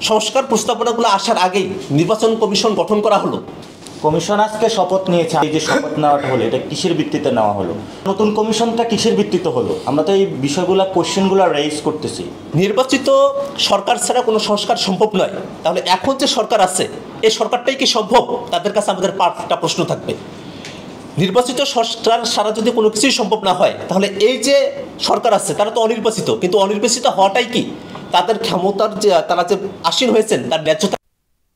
সংস্কার প্রস্তাবনাগুলো আসার আগেই নির্বাচন কমিশন গঠন করা হলো। কমিশন আজকে শপথ নিয়েছে। এই যে শপথ নেওয়াটা হলো, এটা কিসের ভিত্তিতে নেওয়া হলো? নতুন কমিশনটা কিসের ভিত্তিতে হলো? আমরা তো এই বিষয়গুলো কোশ্চেনগুলো রেইজ করতেছি। নির্বাচিত সরকার ছাড়া কোনো সংস্কার সম্ভব নয়। তাহলে এখন যে সরকার আছে, এই সরকারটাই কি সম্ভব? তাদের কাছে আমাদের পাঁচটা প্রশ্ন থাকবে। নির্বাচিত সরকার ছাড়া যদি কোনো কিছুই সম্ভব না হয়, তাহলে এই যে সরকার আছে তারা তো অনির্বাচিত, কিন্তু অনির্বাচিত হওয়াটাই কি তাদের ক্ষমতার যে তারা যে আসীন হয়েছেন তার ন্যায্যতা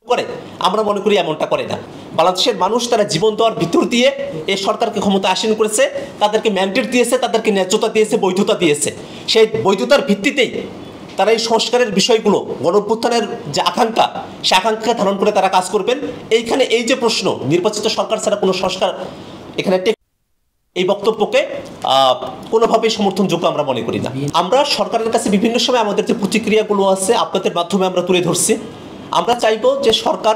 করে? আমরা মনে করি এমনটা করে না। বাংলাদেশের মানুষ তারা জীবন দেওয়ার ভিতর দিয়ে এই সরকারকে ক্ষমতা আসীন করেছে, তাদেরকে ম্যান্ডেট দিয়েছে, তাদেরকে ন্যায্যতা দিয়েছে, বৈধতা দিয়েছে। সেই বৈধতার ভিত্তিতেই তারা এই সংস্কারের বিষয়গুলো, গণঅভ্যুত্থানের যে আকাঙ্ক্ষা, সে আকাঙ্ক্ষা ধারণ করে তারা কাজ করবেন। এইখানে এই যে প্রশ্ন, নির্বাচিত সরকার ছাড়া কোনো সংস্কার এখানে, এই বক্তব্যকে কোনোভাবেই সমর্থনযোগ্য আমরা মনে করি না। আমরা সরকারের কাছে বিভিন্ন সময় আমাদের যে প্রতিক্রিয়াগুলো আছে আপনাদের মাধ্যমে আমরা তুলে ধরছি। আমরা চাইবো যে সরকার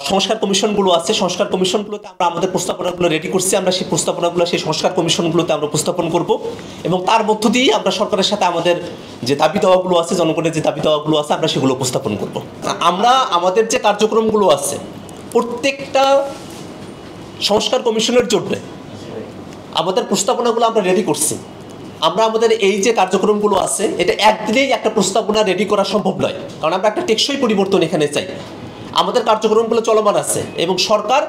সংস্কার কমিশনগুলো আছে, সংস্কার কমিশনগুলোতে আমরা আমাদের প্রস্তাবনাগুলো রেডি করছি। আমরা সেই প্রস্তাবনাগুলো সেই সংস্কার কমিশনগুলোতে আমরা উপস্থাপন করব এবং তার মধ্য দিয়েই আমরা সরকারের সাথে আমাদের যে দাবি দাওয়াগুলো আছে, জনগণের যে দাবি দাওয়াগুলো আছে, আমরা সেগুলো উপস্থাপন করব। আমরা আমাদের যে কার্যক্রমগুলো আছে প্রত্যেকটা সংস্কার কমিশনের জন্য আমাদের প্রস্তাবনাগুলো আমরা রেডি করছি। আমরা আমাদের এই যে কার্যক্রমগুলো আছে এটা একদিনেই একটা প্রস্তাবনা রেডি করা সম্ভব নয়, কারণ আমরা একটা টেকসই পরিবর্তন এখানে চাই। আমাদের কার্যক্রমগুলো চলমান আছে এবং সরকার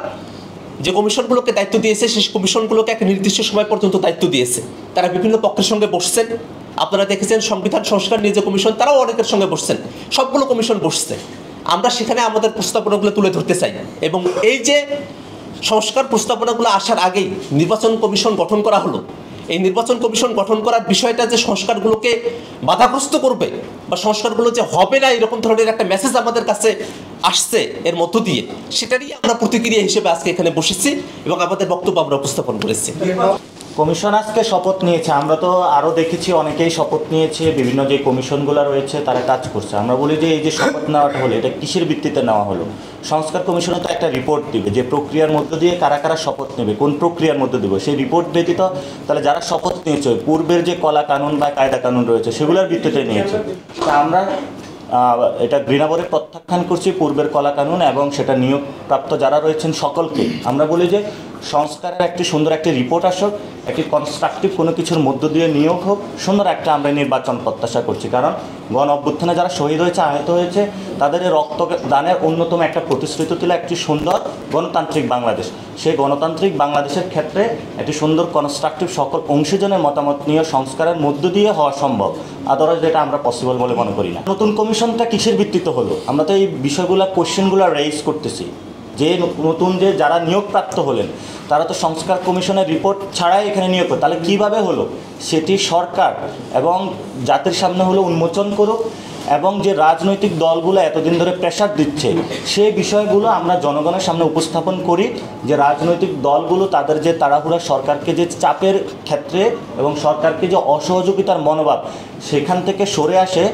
যে কমিশনগুলোকে দায়িত্ব দিয়েছে সেই কমিশনগুলোকে একটা নির্দিষ্ট সময় পর্যন্ত দায়িত্ব দিয়েছে। তারা বিভিন্ন পক্ষের সঙ্গে বসছেন। আপনারা দেখেছেন সংবিধান সংস্কার নিয়ে যে কমিশন, তারাও অনেকের সঙ্গে বসছেন। সবগুলো কমিশন বসছে। আমরা সেখানে আমাদের প্রস্তাবনাগুলো তুলে ধরতে চাই এবং এই যে সংস্কার প্রস্তাবনাগুলো আসার আগেই নির্বাচন কমিশন গঠন করা হলো, এই নির্বাচন কমিশন গঠন করার বিষয়টা যে সংস্কারগুলোকে বাধাগ্রস্ত করবে বা সংস্কারগুলো যে হবে না এরকম ধরনের একটা মেসেজ আমাদের কাছে আসছে এর মধ্য দিয়ে, সেটারই আমরা প্রতিক্রিয়া হিসেবে আজকে এখানে বসেছি এবং আমাদের বক্তব্য আমরা উপস্থাপন করেছি। কমিশন আজকে শপথ নিয়েছে। আমরা তো আরও দেখেছি অনেকেই শপথ নিয়েছে, বিভিন্ন যে কমিশনগুলো রয়েছে তারা কাজ করছে। আমরা বলি যে এই যে শপথ নেওয়াটা হলো, এটা কিসের ভিত্তিতে নেওয়া হলো? সংস্কার কমিশনে তো একটা রিপোর্ট দিবে যে প্রক্রিয়ার মধ্য দিয়ে কারা কারা শপথ নেবে, কোন প্রক্রিয়ার মধ্যে দেবে, সেই রিপোর্ট ব্যতীত তাহলে যারা শপথ নিয়েছে পূর্বের যে কলা কানুন বা কায়দা কানুন রয়েছে সেগুলোর ভিত্তিতে নিয়েছে। তা আমরা এটা ঘৃণাভরে প্রত্যাখ্যান করছি পূর্বের কলা কানুন এবং সেটা নিয়োগপ্রাপ্ত যারা রয়েছেন সকলকে। আমরা বলি যে সংস্কারের একটি সুন্দর একটি রিপোর্ট আসুক, একটি কনস্ট্রাকটিভ কোনো কিছুর মধ্য দিয়ে নিয়োগ হোক, সুন্দর একটা আমরা নির্বাচন প্রত্যাশা করছি। কারণ গণ অভ্যুত্থানে যারা শহীদ হয়েছে, আহত হয়েছে, তাদের রক্তদানের অন্যতম একটা প্রতিশ্রুতি ছিল একটি সুন্দর গণতান্ত্রিক বাংলাদেশ। সেই গণতান্ত্রিক বাংলাদেশের ক্ষেত্রে একটি সুন্দর কনস্ট্রাকটিভ সকল অংশীজনের মতামত নিয়ে সংস্কারের মধ্য দিয়ে হওয়া সম্ভব। আদারওয়াইজ যেটা আমরা পসিবল বলে মনে করি না। নতুন কমিশনটা কিসের ভিত্তিতে হলো? আমরা তো এই বিষয়গুলো কোশ্চেনগুলো রেইজ করতেছি যে নতুন যে যারা নিয়োগপ্রাপ্ত হলেন তারা তো সংস্কার কমিশনের রিপোর্ট ছাড়াই এখানে নিয়োগ করে, তাহলে কীভাবে হলো সেটি সরকার এবং জাতির সামনে হলো উন্মোচন করুক এবং যে রাজনৈতিক দলগুলো এতদিন ধরে প্রেশার দিচ্ছে সেই বিষয়গুলো আমরা জনগণের সামনে উপস্থাপন করি যে রাজনৈতিক দলগুলো তাদের যে তাড়াহুড়া, সরকারকে যে চাপের ক্ষেত্রে এবং সরকারকে যে অসহযোগিতার মনোভাব সেখান থেকে সরে আসে।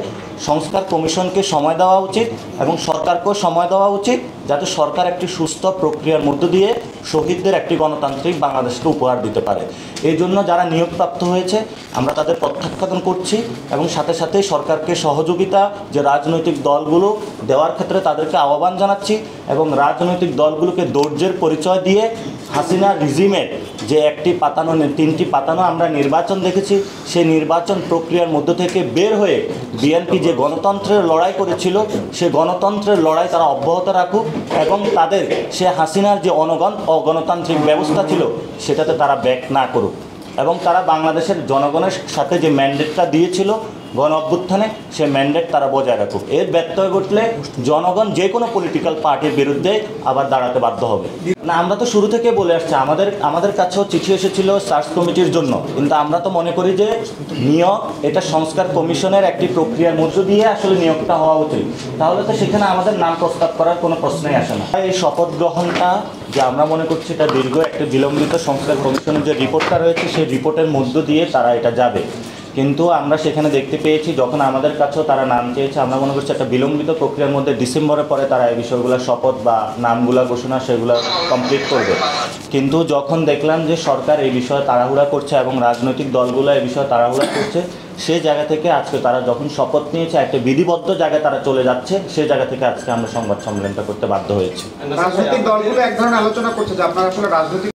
সংস্কার কমিশনকে সময় দেওয়া উচিত এবং সরকারকেও সময় দেওয়া উচিত যাতে সরকার একটি সুস্থ প্রক্রিয়ার মধ্য দিয়ে শহীদদের একটি গণতান্ত্রিক বাংলাদেশকে উপহার দিতে পারে। এই জন্য যারা নিয়োগপ্রাপ্ত হয়েছে আমরা তাদের প্রত্যাখ্যান করছি এবং সাথে সাথে সরকারকে সহযোগিতা যে রাজনৈতিক দলগুলো দেওয়ার ক্ষেত্রে তাদেরকে আহ্বান জানাচ্ছি এবং রাজনৈতিক দলগুলোকে ধৈর্যের পরিচয় দিয়ে হাসিনা রিজিমের যে একটি পাতানো, তিনটি পাতানো আমরা নির্বাচন দেখেছি, সেই নির্বাচন প্রক্রিয়ার মধ্য থেকে বের হয়ে বিএনপি যে গণতন্ত্রের লড়াই করেছিল সেই গণতন্ত্রের লড়াই তারা অব্যাহত রাখুক এবং তাদের সে হাসিনার যে অগণতান্ত্রিক ব্যবস্থা ছিল সেটাতে তারা ব্যাক না করুক এবং তারা বাংলাদেশের জনগণের সাথে যে ম্যান্ডেটটা দিয়েছিল গণ অভ্যুত্থানে সে ম্যান্ডেট তারা বজায় রাখুক। এর ব্যত্যয় ঘটলে জনগণ যে কোনো পলিটিক্যাল পার্টির বিরুদ্ধে আবার দাঁড়াতে বাধ্য হবে না। আমরা তো শুরু থেকে বলে আসছি, আমাদের কাছেও চিঠি এসেছিল সার্চ কমিটির জন্য, কিন্তু আমরা তো মনে করি যে নিয়োগ এটা সংস্কার কমিশনের একটি প্রক্রিয়ার মধ্য দিয়ে আসলে নিয়োগটা হওয়া উচিত। তাহলে তো সেখানে আমাদের নাম প্রস্তাব করার কোনো প্রশ্নই আসে না। এই শপথ গ্রহণটা যে আমরা মনে করছি এটা দীর্ঘ একটা বিলম্বিত সংস্কার কমিশনের যে রিপোর্টটা রয়েছে সেই রিপোর্টের মধ্য দিয়ে তারা এটা যাবে, কিন্তু আমরা সেখানে দেখতে পেয়েছি যখন আমাদের কাছেও তারা নাম চেয়েছে আমরা মনে করছি একটা বিলম্বিত প্রক্রিয়ার মধ্যে ডিসেম্বরের পরে তারা এই বিষয়গুলো শপথ বা নামগুলা ঘোষণা সেগুলো কমপ্লিট করবে। কিন্তু যখন দেখলাম যে সরকার এই বিষয়ে তাড়াহুড়া করছে এবং রাজনৈতিক দলগুলো এই বিষয়ে তাড়াহুড়া করছে, সেই জায়গা থেকে আজকে তারা যখন শপথ নিয়েছে একটা বিধিবদ্ধ জায়গায় তারা চলে যাচ্ছে, সেই জায়গা থেকে আজকে আমরা সংবাদ সম্মেলনটা করতে বাধ্য হয়েছি। রাজনৈতিক দলগুলো এক ধরনের আলোচনা করছে যে আপনারা আসলে রাজনৈতিক